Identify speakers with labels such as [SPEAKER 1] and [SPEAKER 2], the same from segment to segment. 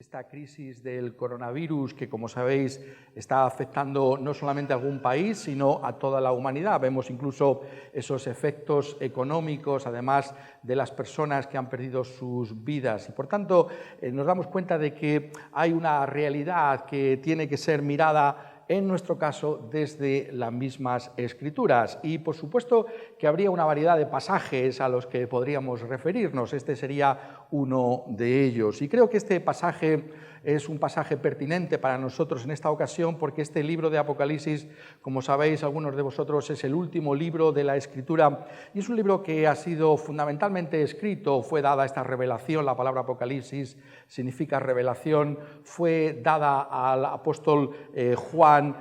[SPEAKER 1] Esta crisis del coronavirus que, como sabéis, está afectando no solamente a algún país, sino a toda la humanidad. Vemos incluso esos efectos económicos, además de las personas que han perdido sus vidas. Y, por tanto, nos damos cuenta de que hay una realidad que tiene que ser mirada en nuestro caso, desde las mismas Escrituras. Y, por supuesto, que habría una variedad de pasajes a los que podríamos referirnos. Este sería uno de ellos. Y creo que este pasaje es un pasaje pertinente para nosotros en esta ocasión, porque este libro de Apocalipsis, como sabéis algunos de vosotros, es el último libro de la Escritura y es un libro que ha sido fundamentalmente escrito, fue dada esta revelación, la palabra Apocalipsis significa revelación, fue dada al apóstol Juan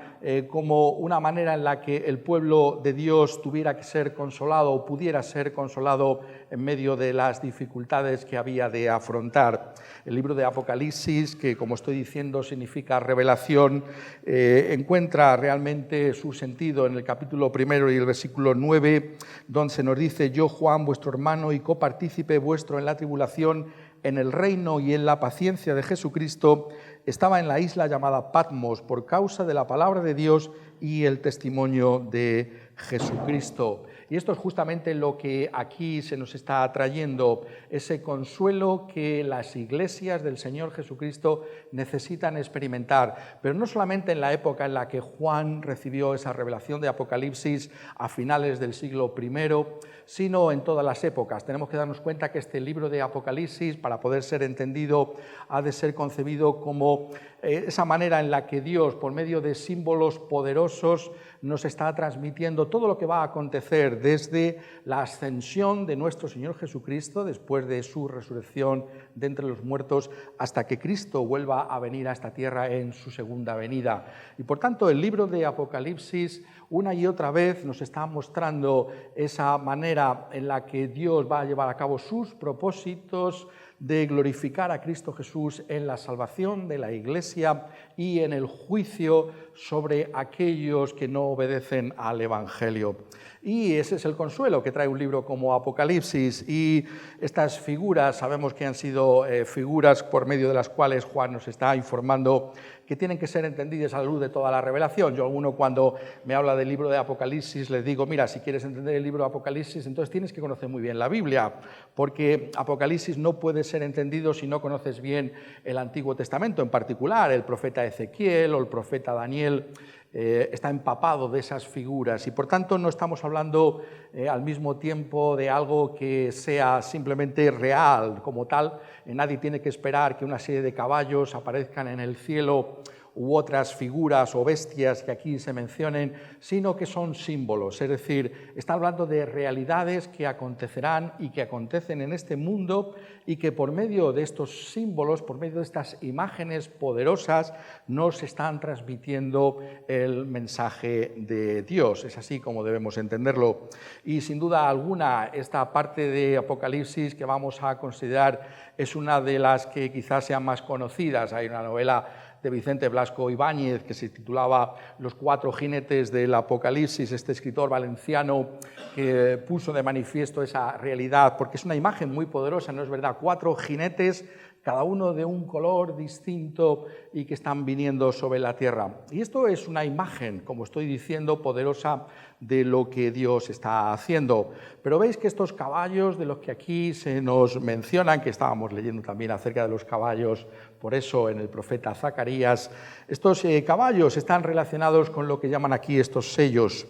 [SPEAKER 1] como una manera en la que el pueblo de Dios tuviera que ser consolado o pudiera ser consolado en medio de las dificultades que había de afrontar. El libro de Apocalipsis, que como estoy diciendo significa revelación, encuentra realmente su sentido en el capítulo 1 y el versículo 9, donde se nos dice: yo, Juan, vuestro hermano y copartícipe vuestro en la tribulación, en el reino y en la paciencia de Jesucristo, estaba en la isla llamada Patmos por causa de la palabra de Dios y el testimonio de Jesucristo. Y esto es justamente lo que aquí se nos está trayendo, ese consuelo que las iglesias del Señor Jesucristo necesitan experimentar, pero no solamente en la época en la que Juan recibió esa revelación de Apocalipsis a finales del siglo I, sino en todas las épocas. Tenemos que darnos cuenta que este libro de Apocalipsis, para poder ser entendido, ha de ser concebido como esa manera en la que Dios, por medio de símbolos poderosos, nos está transmitiendo todo lo que va a acontecer desde la ascensión de nuestro Señor Jesucristo, después de su resurrección de entre los muertos, hasta que Cristo vuelva a venir a esta tierra en su segunda venida. Y por tanto, el libro de Apocalipsis una y otra vez nos está mostrando esa manera en la que Dios va a llevar a cabo sus propósitos de glorificar a Cristo Jesús en la salvación de la Iglesia y en el juicio sobre aquellos que no obedecen al Evangelio. Y ese es el consuelo que trae un libro como Apocalipsis, y estas figuras sabemos que han sido figuras por medio de las cuales Juan nos está informando que tienen que ser entendidas a la luz de toda la revelación. Yo, alguno cuando me habla del libro de Apocalipsis les digo: mira, si quieres entender el libro de Apocalipsis, entonces tienes que conocer muy bien la Biblia, porque Apocalipsis no puede ser entendido si no conoces bien el Antiguo Testamento, en particular el profeta Ezequiel o el profeta Daniel. Está empapado de esas figuras y por tanto no estamos hablando al mismo tiempo de algo que sea simplemente real como tal. Nadie tiene que esperar que una serie de caballos aparezcan en el cielo u otras figuras o bestias que aquí se mencionen, sino que son símbolos, es decir, está hablando de realidades que acontecerán y que acontecen en este mundo y que por medio de estos símbolos, por medio de estas imágenes poderosas, nos están transmitiendo el mensaje de Dios. Es así como debemos entenderlo. Y sin duda alguna, esta parte de Apocalipsis que vamos a considerar es una de las que quizás sean más conocidas. Hay una novela de Vicente Blasco Ibáñez que se titulaba Los cuatro jinetes del Apocalipsis, este escritor valenciano que puso de manifiesto esa realidad, porque es una imagen muy poderosa, ¿no es verdad? Cuatro jinetes, cada uno de un color distinto y que están viniendo sobre la tierra. Y esto es una imagen, como estoy diciendo, poderosa de lo que Dios está haciendo. Pero veis que estos caballos de los que aquí se nos mencionan, que estábamos leyendo también acerca de los caballos, por eso en el profeta Zacarías, estos caballos están relacionados con lo que llaman aquí estos sellos.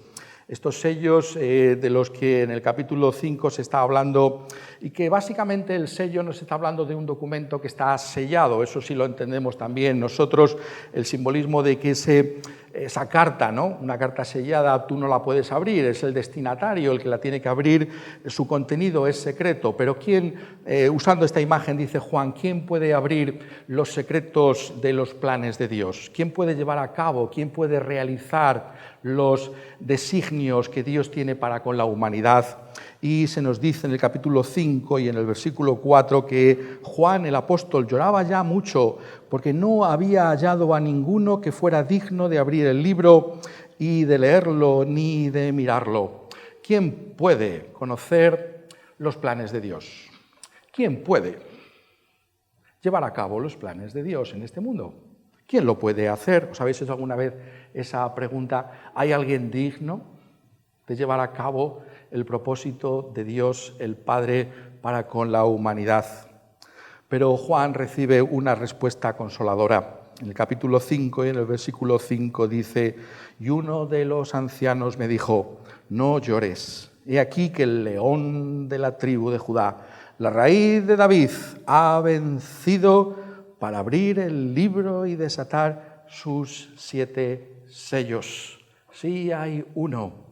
[SPEAKER 1] Estos sellos de los que en el capítulo 5 se está hablando, y que básicamente el sello nos está hablando de un documento que está sellado. Eso sí lo entendemos también nosotros, el simbolismo de que esa carta, ¿no? Una carta sellada, tú no la puedes abrir, es el destinatario el que la tiene que abrir, su contenido es secreto. Pero ¿quién, usando esta imagen, dice Juan, quién puede abrir los secretos de los planes de Dios? ¿Quién puede llevar a cabo, quién puede realizar los designios que Dios tiene para con la humanidad? Y se nos dice en el capítulo 5 y en el versículo 4 que Juan el apóstol lloraba ya mucho porque no había hallado a ninguno que fuera digno de abrir el libro y de leerlo ni de mirarlo. ¿Quién puede conocer los planes de Dios? ¿Quién puede? llevar a cabo los planes de Dios en este mundo. ¿Quién lo puede hacer? ¿Os habéis hecho alguna vez esa pregunta? ¿Hay alguien digno de llevar a cabo el propósito de Dios, el Padre, para con la humanidad? Pero Juan recibe una respuesta consoladora. En el capítulo 5 y en el versículo 5 dice: «Y uno de los ancianos me dijo, no llores. He aquí que el león de la tribu de Judá, la raíz de David, ha vencido para abrir el libro y desatar sus 7 sellos». Sí hay uno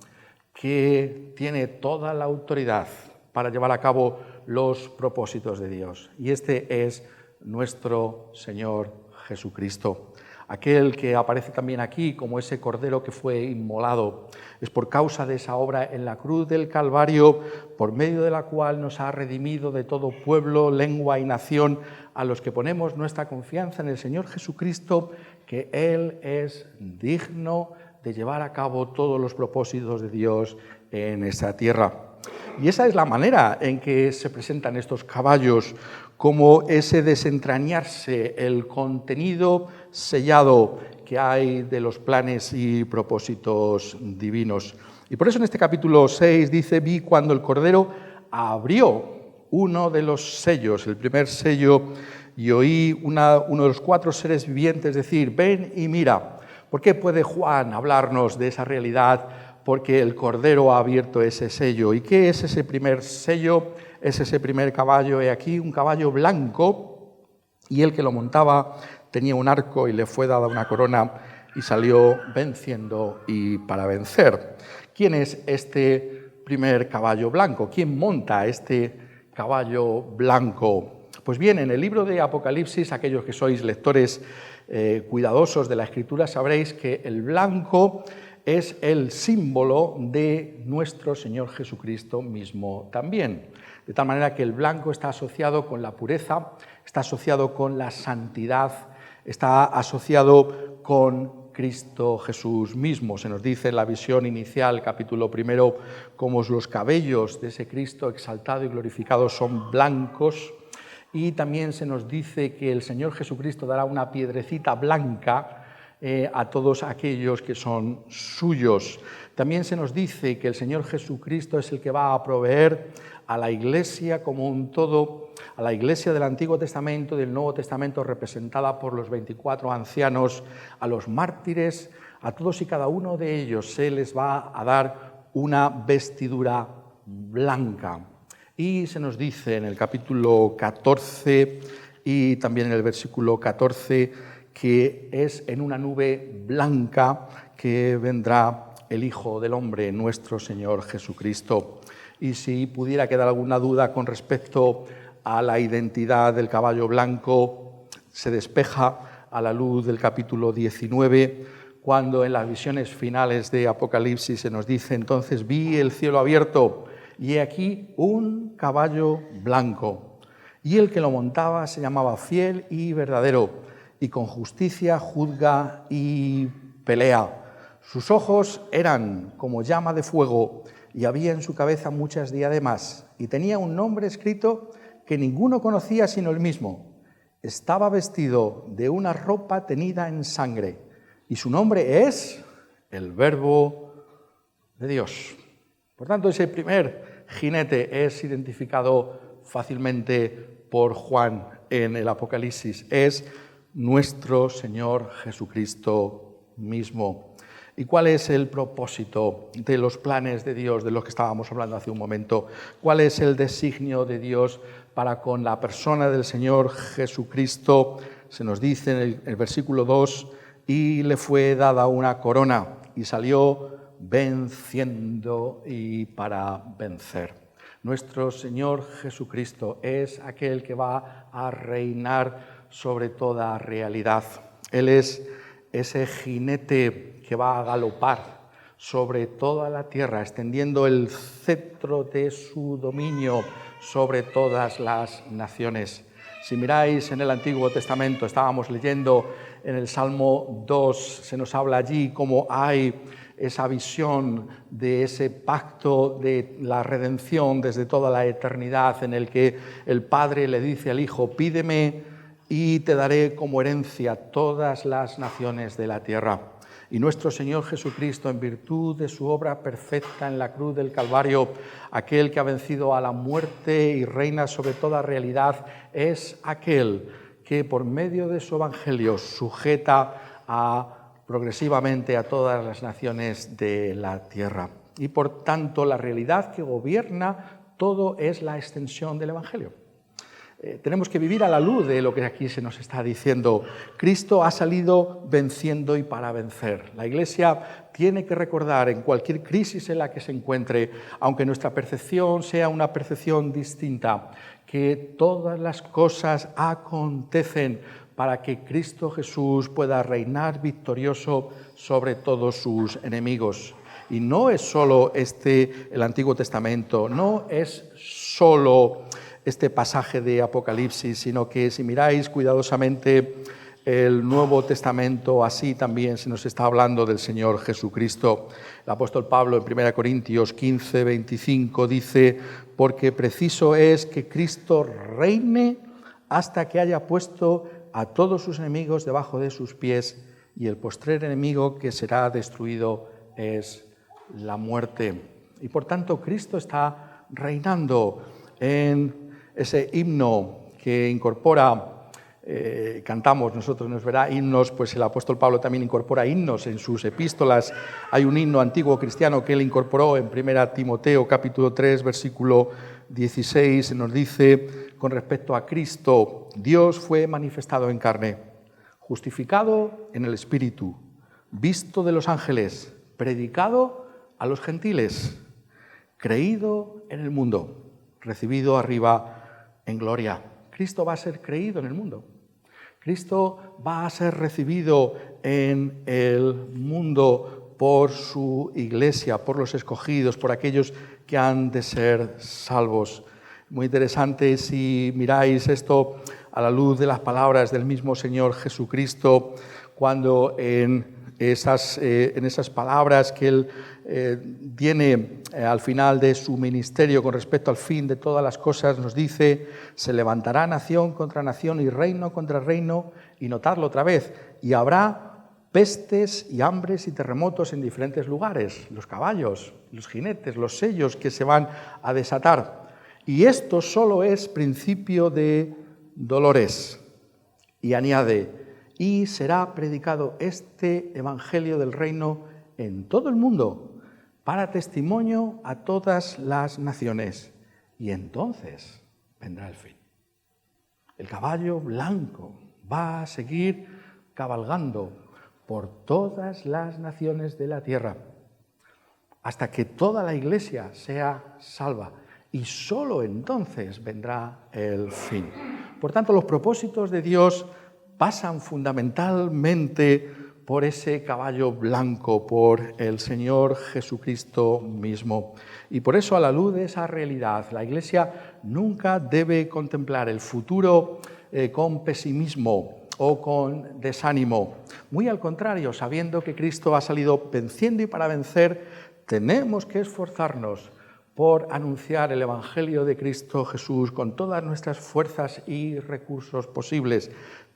[SPEAKER 1] que tiene toda la autoridad para llevar a cabo los propósitos de Dios. Y este es nuestro Señor Jesucristo. Aquel que aparece también aquí como ese cordero que fue inmolado. Es por causa de esa obra en la cruz del Calvario, por medio de la cual nos ha redimido de todo pueblo, lengua y nación, a los que ponemos nuestra confianza en el Señor Jesucristo, que Él es digno de llevar a cabo todos los propósitos de Dios en esta tierra. Y esa es la manera en que se presentan estos caballos, como ese desentrañarse, el contenido sellado que hay de los planes y propósitos divinos. Y por eso en este capítulo 6 dice: «Vi cuando el Cordero abrió uno de los sellos», el primer sello, «y oí uno de los 4 seres vivientes decir: ven y mira». ¿Por qué puede Juan hablarnos de esa realidad? Porque el Cordero ha abierto ese sello. ¿Y qué es ese primer sello? Es ese primer caballo. He aquí un caballo blanco, y el que lo montaba tenía un arco y le fue dada una corona y salió venciendo y para vencer. ¿Quién es este primer caballo blanco? ¿Quién monta este caballo blanco? Pues bien, en el libro de Apocalipsis, aquellos que sois lectores cuidadosos de la Escritura, sabréis que el blanco es el símbolo de nuestro Señor Jesucristo mismo también. De tal manera que el blanco está asociado con la pureza, está asociado con la santidad, está asociado con Cristo Jesús mismo. Se nos dice en la visión inicial, capítulo 1, cómo los cabellos de ese Cristo exaltado y glorificado son blancos. Y también se nos dice que el Señor Jesucristo dará una piedrecita blanca a todos aquellos que son suyos. También se nos dice que el Señor Jesucristo es el que va a proveer a la Iglesia como un todo, a la Iglesia del Antiguo Testamento y del Nuevo Testamento, representada por los 24 ancianos, a los mártires, a todos y cada uno de ellos se les va a dar una vestidura blanca. Y se nos dice en el capítulo 14 y también en el versículo 14 que es en una nube blanca que vendrá el Hijo del Hombre, nuestro Señor Jesucristo. Y si pudiera quedar alguna duda con respecto a la identidad del caballo blanco, se despeja a la luz del capítulo 19, cuando en las visiones finales de Apocalipsis se nos dice: «Entonces vi el cielo abierto, y he aquí un caballo blanco, y el que lo montaba se llamaba Fiel y Verdadero, y con justicia juzga y pelea. Sus ojos eran como llama de fuego, y había en su cabeza muchas diademas, y tenía un nombre escrito que ninguno conocía sino él mismo. Estaba vestido de una ropa tenida en sangre, y su nombre es el Verbo de Dios». Por tanto, ese primer jinete es identificado fácilmente por Juan en el Apocalipsis. Es nuestro Señor Jesucristo mismo. ¿Y cuál es el propósito de los planes de Dios de los que estábamos hablando hace un momento? ¿Cuál es el designio de Dios para con la persona del Señor Jesucristo? Se nos dice en el versículo 2: «Y le fue dada una corona, y salió venciendo y para vencer». Nuestro Señor Jesucristo es aquel que va a reinar sobre toda realidad. Él es ese jinete que va a galopar sobre toda la tierra, extendiendo el cetro de su dominio sobre todas las naciones. Si miráis en el Antiguo Testamento, estábamos leyendo en el Salmo 2, se nos habla allí cómo hay esa visión de ese pacto de la redención desde toda la eternidad, en el que el Padre le dice al Hijo: «Pídeme y te daré como herencia todas las naciones de la tierra. Y nuestro Señor Jesucristo, en virtud de su obra perfecta en la cruz del Calvario, aquel que ha vencido a la muerte y reina sobre toda realidad, es aquel que por medio de su evangelio sujeta progresivamente a todas las naciones de la tierra. Y por tanto, la realidad que gobierna todo es la extensión del evangelio. Tenemos que vivir a la luz de lo que aquí se nos está diciendo. Cristo ha salido venciendo y para vencer. La Iglesia tiene que recordar en cualquier crisis en la que se encuentre, aunque nuestra percepción sea una percepción distinta, que todas las cosas acontecen para que Cristo Jesús pueda reinar victorioso sobre todos sus enemigos. Y no es solo el Antiguo Testamento, no es solo este pasaje de Apocalipsis, sino que si miráis cuidadosamente el Nuevo Testamento, así también se nos está hablando del Señor Jesucristo. El apóstol Pablo en 1 Corintios 15, 25 dice: porque preciso es que Cristo reine hasta que haya puesto a todos sus enemigos debajo de sus pies, y el postrer enemigo que será destruido es la muerte. Y por tanto Cristo está reinando. En ese himno que incorpora, cantamos nosotros, nos verá himnos, pues el apóstol Pablo también incorpora himnos en sus epístolas. Hay un himno antiguo cristiano que él incorporó en 1 Timoteo capítulo 3, versículo 16, nos dice con respecto a Cristo: Dios fue manifestado en carne, justificado en el Espíritu, visto de los ángeles, predicado a los gentiles, creído en el mundo, recibido arriba en gloria. Cristo va a ser creído en el mundo. Cristo va a ser recibido en el mundo por su iglesia, por los escogidos, por aquellos que han de ser salvos. Muy interesante si miráis esto a la luz de las palabras del mismo Señor Jesucristo, cuando en esas palabras que Él tiene al final de su ministerio con respecto al fin de todas las cosas, nos dice: se levantará nación contra nación y reino contra reino, y notadlo otra vez, y habrá pestes y hambres y terremotos en diferentes lugares, los caballos, los jinetes, los sellos que se van a desatar. Y esto solo es principio de dolores. Y añade: y será predicado este evangelio del reino en todo el mundo, para testimonio a todas las naciones. Y entonces vendrá el fin. El caballo blanco va a seguir cabalgando por todas las naciones de la tierra, hasta que toda la iglesia sea salva. Y solo entonces vendrá el fin. Por tanto, los propósitos de Dios pasan fundamentalmente por ese caballo blanco, por el Señor Jesucristo mismo. Y por eso, a la luz de esa realidad, la Iglesia nunca debe contemplar el futuro con pesimismo o con desánimo. Muy al contrario, sabiendo que Cristo ha salido venciendo y para vencer, tenemos que esforzarnos por anunciar el Evangelio de Cristo Jesús con todas nuestras fuerzas y recursos posibles.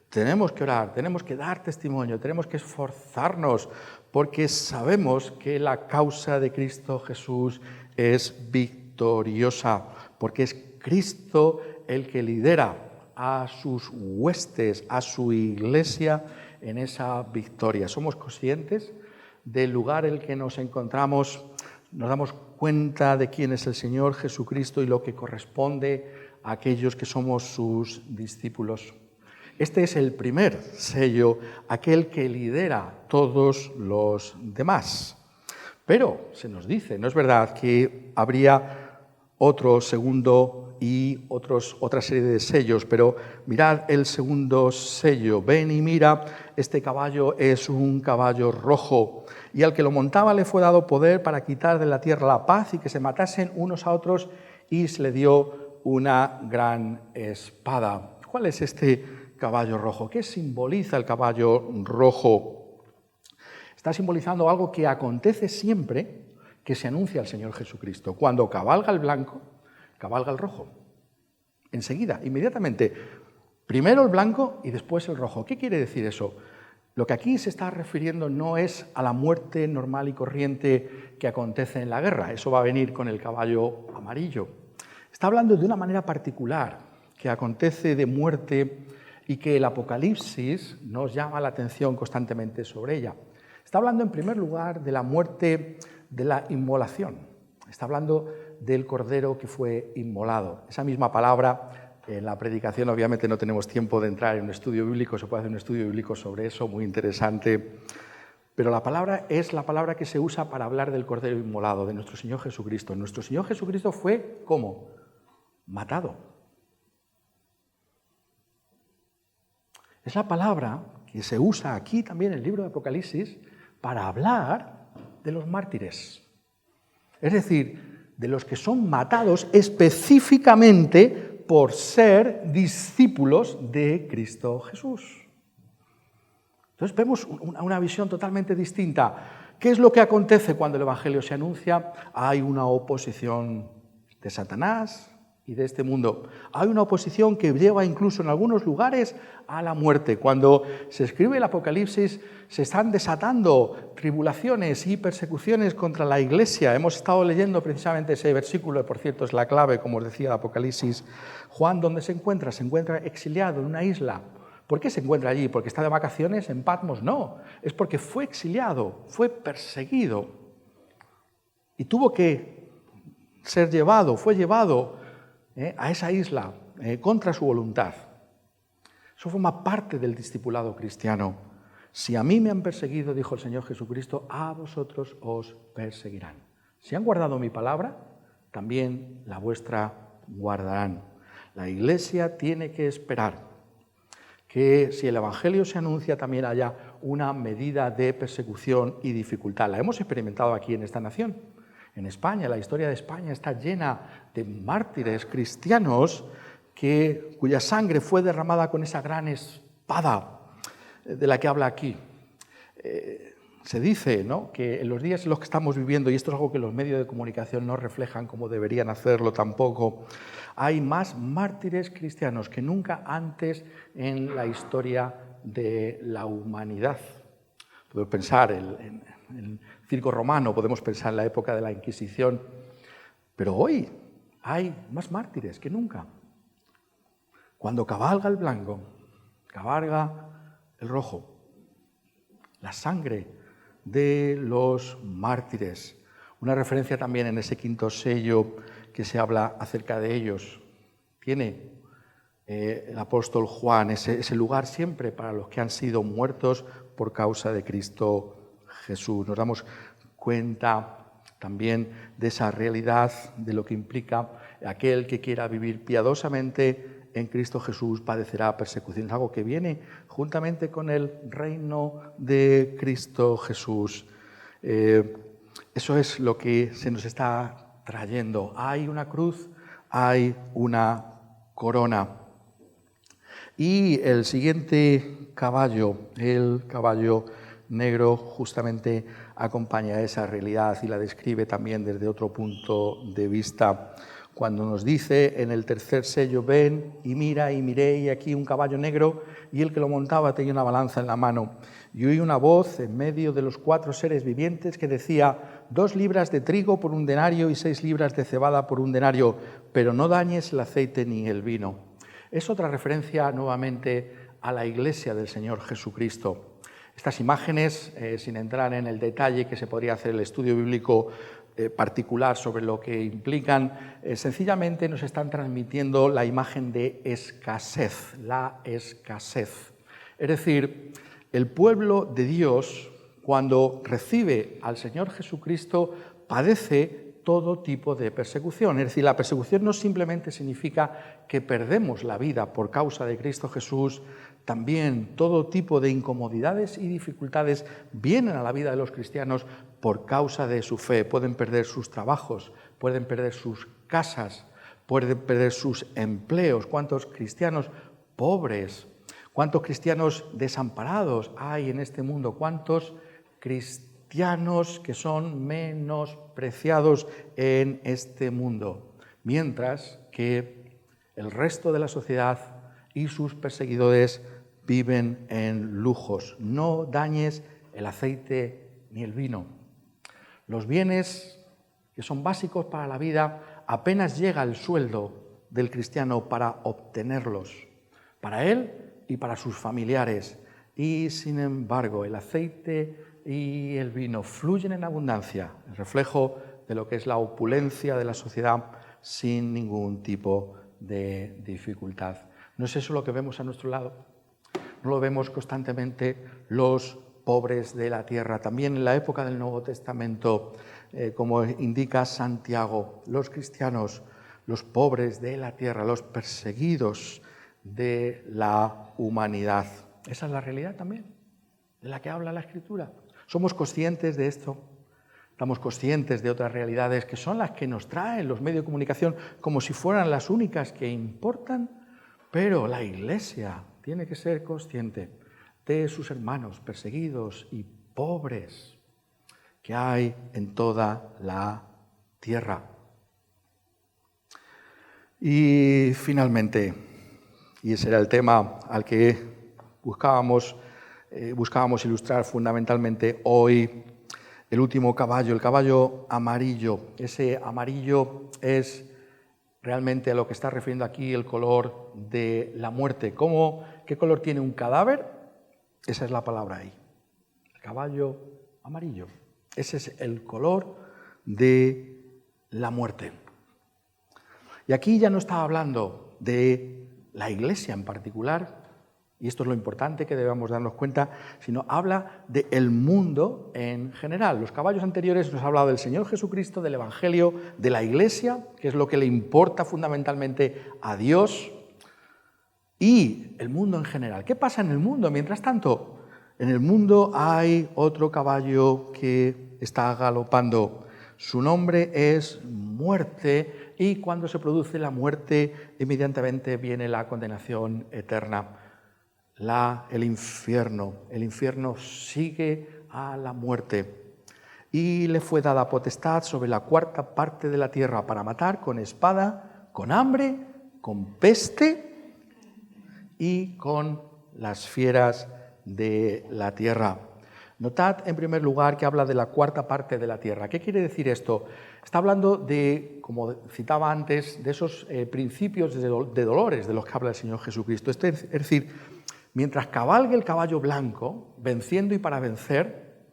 [SPEAKER 1] Tenemos que orar, tenemos que dar testimonio, tenemos que esforzarnos, porque sabemos que la causa de Cristo Jesús es victoriosa, porque es Cristo el que lidera a sus huestes, a su iglesia en esa victoria. ¿Somos conscientes del lugar en el que nos encontramos? ¿Nos damos cuenta de quién es el Señor Jesucristo y lo que corresponde a aquellos que somos sus discípulos? Este es el primer sello, aquel que lidera todos los demás. Pero se nos dice, ¿no es verdad?, que habría otro segundo y otra serie de sellos, pero mirad el segundo sello. Ven y mira, este caballo es un caballo rojo, y al que lo montaba le fue dado poder para quitar de la tierra la paz y que se matasen unos a otros, y se le dio una gran espada. ¿Cuál es este caballo rojo? ¿Qué simboliza el caballo rojo? Está simbolizando algo que acontece siempre que se anuncia al Señor Jesucristo. Cuando cabalga el blanco, cabalga el rojo. Enseguida, inmediatamente, Primero el blanco y después el rojo. ¿Qué quiere decir eso? Lo que aquí se está refiriendo no es a la muerte normal y corriente que acontece en la guerra. Eso va a venir con el caballo amarillo. Está hablando de una manera particular que acontece de muerte y que el Apocalipsis nos llama la atención constantemente sobre ella. Está hablando en primer lugar de la muerte de la inmolación. Está hablando del cordero que fue inmolado. Esa misma palabra, en la predicación obviamente no tenemos tiempo de entrar en un estudio bíblico, se puede hacer un estudio bíblico sobre eso, muy interesante, pero la palabra es la palabra que se usa para hablar del cordero inmolado, de nuestro Señor Jesucristo. Nuestro Señor Jesucristo fue, ¿cómo? Matado. Es la palabra que se usa aquí también en el libro de Apocalipsis para hablar de los mártires. Es decir, de los que son matados específicamente por ser discípulos de Cristo Jesús. Entonces vemos una visión totalmente distinta. ¿Qué es lo que acontece cuando el Evangelio se anuncia? Hay una oposición de Satanás y de este mundo. Hay una oposición que lleva incluso en algunos lugares a la muerte. Cuando se escribe el Apocalipsis se están desatando tribulaciones y persecuciones contra la Iglesia. Hemos estado leyendo precisamente ese versículo, por cierto es la clave, como os decía, el Apocalipsis. Juan, ¿dónde se encuentra? Se encuentra exiliado en una isla. ¿Por qué se encuentra allí? ¿Porque está de vacaciones en Patmos? No, es porque fue exiliado, fue perseguido y tuvo que ser llevado, fue llevado a esa isla contra su voluntad. Eso forma parte del discipulado cristiano. Si a mí me han perseguido, dijo el Señor Jesucristo, a vosotros os perseguirán. Si han guardado mi palabra, también la vuestra guardarán. La Iglesia tiene que esperar que si el Evangelio se anuncia también haya una medida de persecución y dificultad. La hemos experimentado aquí en esta nación. En España, la historia de España está llena de mártires cristianos cuya sangre fue derramada con esa gran espada de la que habla aquí. Se dice, ¿no?, que en los días en los que estamos viviendo, y esto es algo que los medios de comunicación no reflejan como deberían hacerlo tampoco, hay más mártires cristianos que nunca antes en la historia de la humanidad. Podemos pensar en el circo romano, podemos pensar en la época de la Inquisición, pero hoy hay más mártires que nunca. Cuando cabalga el blanco, cabalga el rojo, la sangre de los mártires. Una referencia también en ese quinto sello que se habla acerca de ellos. Tiene el apóstol Juan ese lugar siempre para los que han sido muertos por causa de Cristo Jesús. Nos damos cuenta también de esa realidad, de lo que implica aquel que quiera vivir piadosamente en Cristo Jesús padecerá persecución. Es algo que viene juntamente con el reino de Cristo Jesús. Eso es lo que se nos está trayendo. Hay una cruz, hay una corona. Y el siguiente caballo, el caballo negro, justamente acompaña esa realidad y la describe también desde otro punto de vista. Cuando nos dice en el tercer sello, ven y mira y miré, y aquí un caballo negro, y el que lo montaba tenía una balanza en la mano. Y oí una voz en medio de los 4 seres vivientes que decía: 2 libras de trigo por 1 denario y 6 libras de cebada por 1 denario, pero no dañes el aceite ni el vino. Es otra referencia nuevamente a la Iglesia del Señor Jesucristo. Estas imágenes, sin entrar en el detalle que se podría hacer el estudio bíblico particular sobre lo que implican, sencillamente nos están transmitiendo la imagen de escasez, la escasez. Es decir, el pueblo de Dios, cuando recibe al Señor Jesucristo, padece todo tipo de persecución. Es decir, la persecución no simplemente significa que perdemos la vida por causa de Cristo Jesús, también todo tipo de incomodidades y dificultades vienen a la vida de los cristianos por causa de su fe. Pueden perder sus trabajos, pueden perder sus casas, pueden perder sus empleos. ¿Cuántos cristianos pobres, cuántos cristianos desamparados hay en este mundo? ¿Cuántos cristianos que son menospreciados en este mundo? Mientras que el resto de la sociedad y sus perseguidores viven en lujos. No dañes el aceite ni el vino. Los bienes que son básicos para la vida, apenas llega el sueldo del cristiano para obtenerlos, para él y para sus familiares. Y sin embargo, el aceite y el vino fluyen en abundancia, el reflejo de lo que es la opulencia de la sociedad sin ningún tipo de dificultad. ¿No es eso lo que vemos a nuestro lado? ¿No lo vemos constantemente los pobres de la tierra? También en la época del Nuevo Testamento, como indica Santiago, los cristianos, los pobres de la tierra, los perseguidos de la humanidad. Esa es la realidad también, de la que habla la Escritura. ¿Somos conscientes de esto? ¿Estamos conscientes de otras realidades que son las que nos traen los medios de comunicación como si fueran las únicas que importan? Pero la Iglesia tiene que ser consciente de sus hermanos perseguidos y pobres que hay en toda la tierra. Y finalmente, y ese era el tema al que buscábamos ilustrar fundamentalmente hoy, el último caballo, el caballo amarillo. Ese amarillo es realmente a lo que está refiriendo aquí el color de la muerte. ¿Qué color tiene un cadáver? Esa es la palabra ahí. El caballo amarillo. Ese es el color de la muerte. Y aquí ya no está hablando de la Iglesia en particular, y esto es lo importante que debemos darnos cuenta, sino habla del mundo en general. Los caballos anteriores nos ha hablado del Señor Jesucristo, del Evangelio, de la Iglesia, que es lo que le importa fundamentalmente a Dios, y el mundo en general. ¿Qué pasa en el mundo? Mientras tanto, en el mundo hay otro caballo que está galopando. Su nombre es muerte, y cuando se produce la muerte, inmediatamente viene la condenación eterna. El infierno sigue a la muerte, y le fue dada potestad sobre la cuarta parte de la tierra para matar con espada, con hambre, con peste y con las fieras de la tierra. Notad en primer lugar que habla de la cuarta parte de la tierra. ¿Qué quiere decir esto? Está hablando de, como citaba antes, de esos principios de dolores de los que habla el Señor Jesucristo. Es decir, mientras cabalgue el caballo blanco, venciendo y para vencer,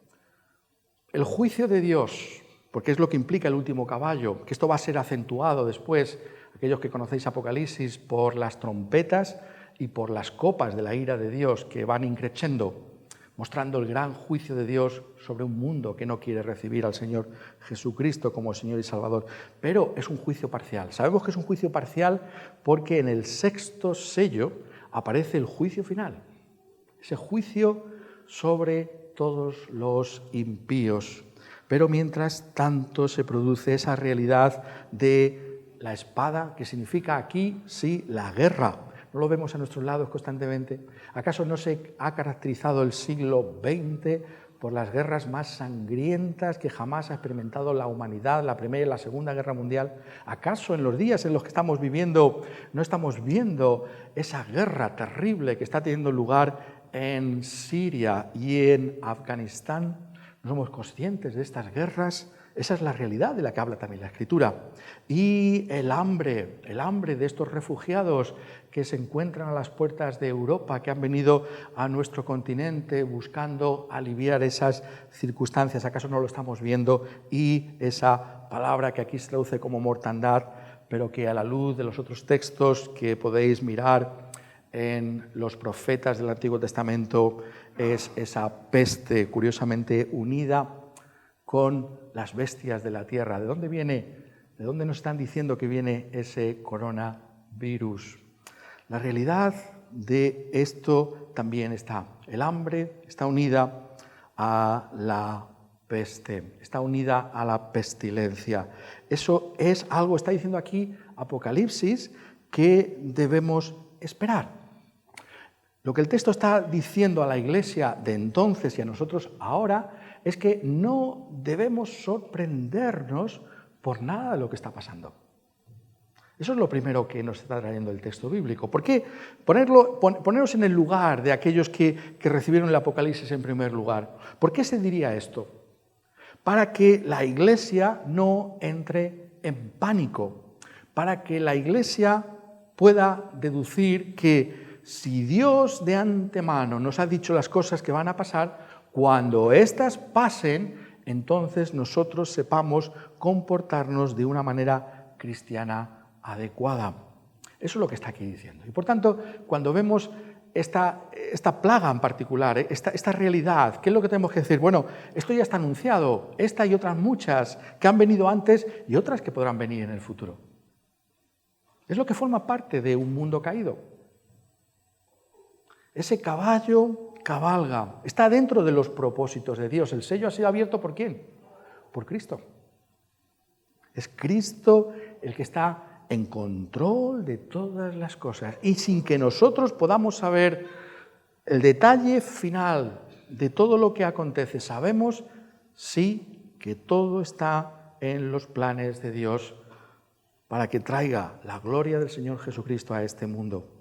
[SPEAKER 1] el juicio de Dios, porque es lo que implica el último caballo, que esto va a ser acentuado después, aquellos que conocéis Apocalipsis, por las trompetas y por las copas de la ira de Dios que van increciendo, mostrando el gran juicio de Dios sobre un mundo que no quiere recibir al Señor Jesucristo como Señor y Salvador. Pero es un juicio parcial. Sabemos que es un juicio parcial porque en el sexto sello aparece el juicio final, ese juicio sobre todos los impíos. Pero mientras tanto se produce esa realidad de la espada, que significa aquí, sí, la guerra. ¿No lo vemos a nuestros lados constantemente? ¿Acaso no se ha caracterizado el siglo XX por las guerras más sangrientas que jamás ha experimentado la humanidad, la Primera y la Segunda Guerra Mundial? ¿Acaso en los días en los que estamos viviendo no estamos viendo esa guerra terrible que está teniendo lugar en Siria y en Afganistán? ¿No somos conscientes de estas guerras? Esa es la realidad de la que habla también la Escritura. Y el hambre de estos refugiados que se encuentran a las puertas de Europa, que han venido a nuestro continente buscando aliviar esas circunstancias. ¿Acaso no lo estamos viendo? Y esa palabra que aquí se traduce como mortandad, pero que a la luz de los otros textos que podéis mirar en los profetas del Antiguo Testamento es esa peste, curiosamente unida con las bestias de la tierra. ¿De dónde viene? ¿De dónde nos están diciendo que viene ese coronavirus? La realidad de esto también está. El hambre está unida a la peste, está unida a la pestilencia. Eso es algo, está diciendo aquí Apocalipsis, que debemos esperar. Lo que el texto está diciendo a la iglesia de entonces y a nosotros ahora es que no debemos sorprendernos por nada de lo que está pasando. Eso es lo primero que nos está trayendo el texto bíblico. ¿Por qué ponernos en el lugar de aquellos que recibieron el Apocalipsis en primer lugar? ¿Por qué se diría esto? Para que la Iglesia no entre en pánico, para que la Iglesia pueda deducir que si Dios de antemano nos ha dicho las cosas que van a pasar, cuando éstas pasen, entonces nosotros sepamos comportarnos de una manera cristiana adecuada. Eso es lo que está aquí diciendo. Y por tanto, cuando vemos esta plaga en particular, esta realidad, ¿qué es lo que tenemos que decir? Bueno, esto ya está anunciado, esta y otras muchas que han venido antes y otras que podrán venir en el futuro. Es lo que forma parte de un mundo caído. Ese caballo cabalga, está dentro de los propósitos de Dios. El sello ha sido abierto ¿por quién? Por Cristo. Es Cristo el que está en control de todas las cosas y sin que nosotros podamos saber el detalle final de todo lo que acontece, sabemos sí que todo está en los planes de Dios para que traiga la gloria del Señor Jesucristo a este mundo.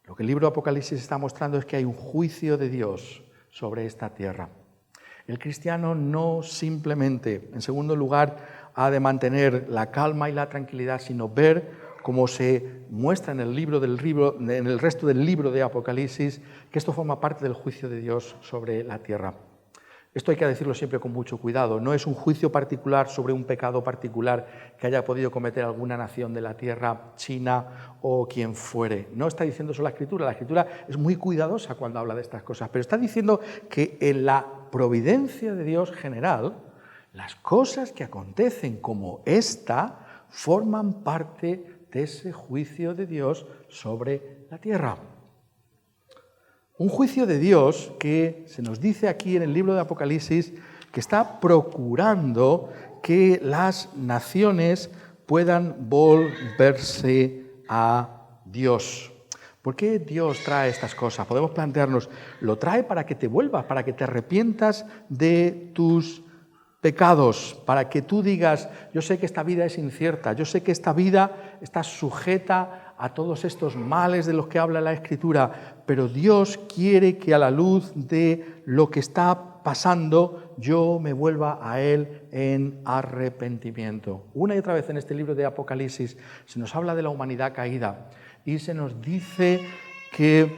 [SPEAKER 1] Lo que el libro de Apocalipsis está mostrando es que hay un juicio de Dios sobre esta tierra. El cristiano no simplemente, en segundo lugar, ha de mantener la calma y la tranquilidad, sino ver, como se muestra en el resto del libro de Apocalipsis, que esto forma parte del juicio de Dios sobre la tierra. Esto hay que decirlo siempre con mucho cuidado. No es un juicio particular sobre un pecado particular que haya podido cometer alguna nación de la tierra, China o quien fuere. No está diciendo eso la Escritura. La Escritura es muy cuidadosa cuando habla de estas cosas, pero está diciendo que en la providencia de Dios general, las cosas que acontecen como esta forman parte de ese juicio de Dios sobre la tierra. Un juicio de Dios que se nos dice aquí en el libro de Apocalipsis que está procurando que las naciones puedan volverse a Dios. ¿Por qué Dios trae estas cosas? Podemos plantearnos, lo trae para que te vuelvas, para que te arrepientas de tus pecados, para que tú digas, yo sé que esta vida es incierta, yo sé que esta vida está sujeta a todos estos males de los que habla la Escritura, pero Dios quiere que a la luz de lo que está pasando yo me vuelva a Él en arrepentimiento. Una y otra vez en este libro de Apocalipsis se nos habla de la humanidad caída y se nos dice que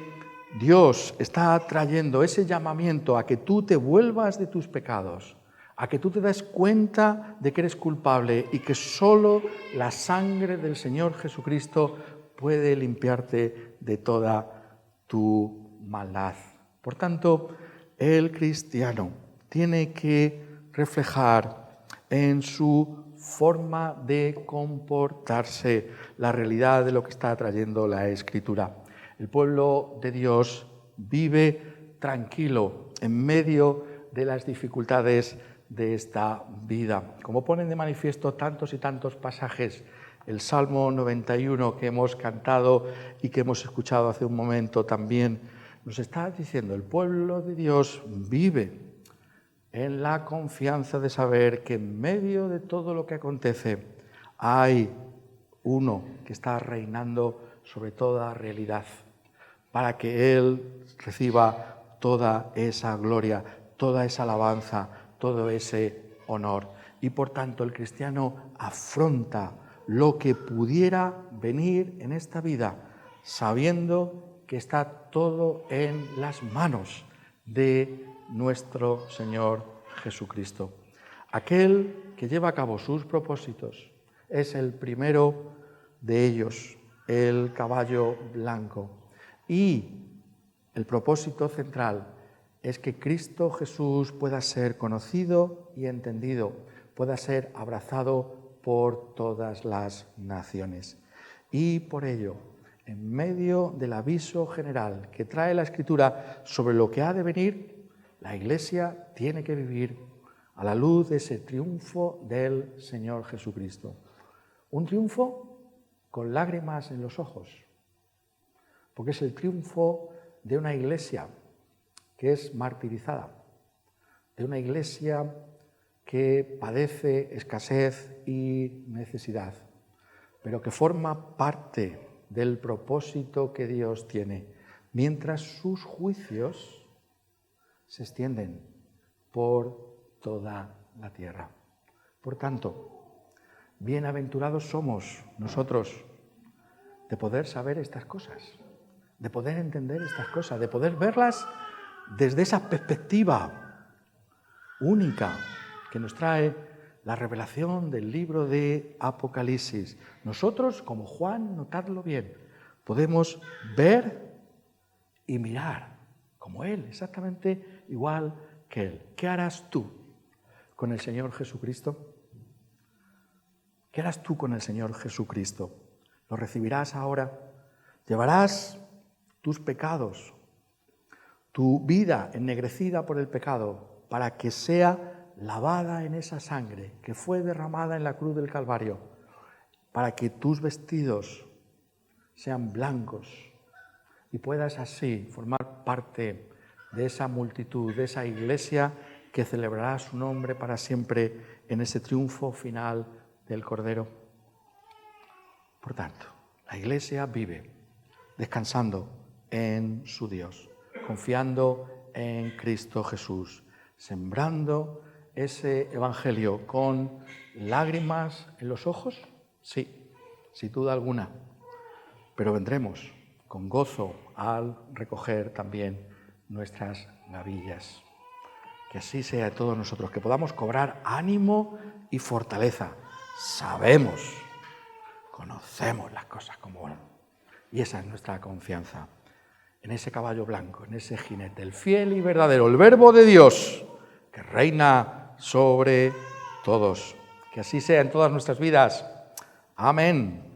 [SPEAKER 1] Dios está trayendo ese llamamiento a que tú te vuelvas de tus pecados, a que tú te des cuenta de que eres culpable y que solo la sangre del Señor Jesucristo puede limpiarte de toda tu maldad. Por tanto, el cristiano tiene que reflejar en su forma de comportarse la realidad de lo que está trayendo la Escritura. El pueblo de Dios vive tranquilo en medio de las dificultades de esta vida. Como ponen de manifiesto tantos y tantos pasajes, el Salmo 91 que hemos cantado y que hemos escuchado hace un momento también, nos está diciendo, el pueblo de Dios vive en la confianza de saber que en medio de todo lo que acontece hay uno que está reinando sobre toda realidad, para que Él reciba toda esa gloria, toda esa alabanza, todo ese honor. Y por tanto el cristiano afronta lo que pudiera venir en esta vida, sabiendo que está todo en las manos de nuestro Señor Jesucristo. Aquel que lleva a cabo sus propósitos es el primero de ellos, el caballo blanco. Y el propósito central es que Cristo Jesús pueda ser conocido y entendido, pueda ser abrazado por todas las naciones. Y por ello, en medio del aviso general que trae la Escritura sobre lo que ha de venir, la Iglesia tiene que vivir a la luz de ese triunfo del Señor Jesucristo. Un triunfo con lágrimas en los ojos, porque es el triunfo de una Iglesia que es martirizada, de una Iglesia que padece escasez y necesidad, pero que forma parte del propósito que Dios tiene, mientras sus juicios se extienden por toda la tierra. Por tanto, bienaventurados somos nosotros de poder saber estas cosas, de poder entender estas cosas, de poder verlas desde esa perspectiva única que nos trae la revelación del libro de Apocalipsis. Nosotros, como Juan, notadlo bien, podemos ver y mirar como Él, exactamente igual que Él. ¿Qué harás tú con el Señor Jesucristo? ¿Qué harás tú con el Señor Jesucristo? ¿Lo recibirás ahora? ¿Llevarás tus pecados, tu vida ennegrecida por el pecado, para que sea lavada en esa sangre que fue derramada en la cruz del Calvario, para que tus vestidos sean blancos y puedas así formar parte de esa multitud, de esa iglesia que celebrará su nombre para siempre en ese triunfo final del Cordero? Por tanto, la iglesia vive descansando en su Dios, confiando en Cristo Jesús, sembrando ese evangelio con lágrimas en los ojos, sí, sin duda alguna, pero vendremos con gozo al recoger también nuestras gavillas. Que así sea de todos nosotros, que podamos cobrar ánimo y fortaleza. Sabemos, conocemos las cosas como van, y esa es nuestra confianza en ese caballo blanco, en ese jinete, el fiel y verdadero, el Verbo de Dios, que reina sobre todos. Que así sea en todas nuestras vidas. Amén.